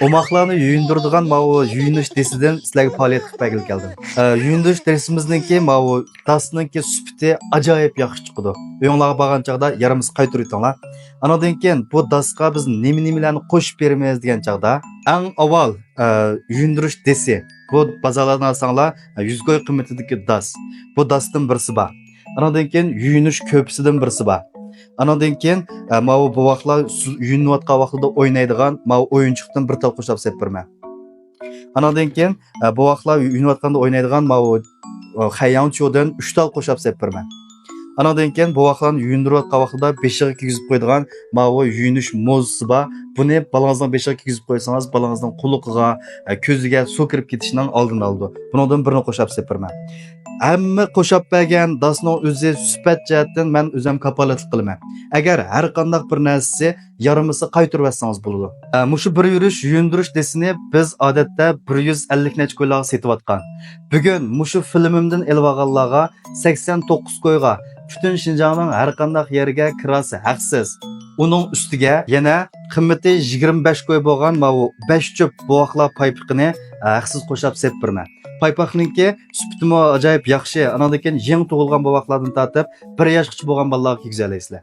Omoqlarni yuyindiradigan mau yuyinish desidan sizlarga faoliyat qilib bergil keldim. Yuyindirish desimizningki mau tasninki sufiti ajoyib yaxshi chiqadi. Uyinglarga borgan chaqda yarimiz qaytirib o'tinglar. Anadan keyin bu dasqa biz nima-nimalarni qo'shib beramiz degan chaqda eng avval yuyindirish desi. Bu bozorlardan olsanglar 100 go'y qiymatidagi das. Bu dasdan birisi bor. Anadan keyin yuyinish ko'pisidan birisi bor. Anadan keyin mau bu vaqtlar yuyinayotgan vaqtida o'ynaydigan mau o'yinchiqdan bir tal qo'shib sepirman. Anadan keyin bu vaqtlar yuyinayotganda o'ynaydigan mau xayyonchodan 3 tal qo'shib sepirman. Anadan keyin bu vaqtlarni yuyindirayotgan vaqtida beshiga kiygizib qo'yadigan mau yuyinish mozisi bor. Buni balangizning beshiga kiygizib qo'ysangiz, balangizning quliqiga, ko'ziga suv kirib ketishining oldini oladi. Bundan birini qo'shib sepirman. Hamma qo'shib bergan dasning o'zi sifat jihatdan men o'zim kapolatlik qilaman. Agar har qanday bir narsasi yarimisi qaytirib etsangiz bo'ladi. Mushu bir yurish yuyindirish desini biz odatda 150 necha qo'ylarga setayotgan. Bugun mushu filmimdan elib olganlarga 89 qo'yga butun Shinjongning har qanday yeriga kirasi haqsiz. Uning ustiga yana qimmati 25 qo'y bo'lgan mau 5 cho'p boqlar paypiqini haqsiz qo'shib sepirman. Paypaqninki sufitimi ajoyib yaxshi. Anadan keyin yeng tug'ilgan boqlardan tortib 1 yoshgacha bo'lgan bolalarga kiygizalaysizlar.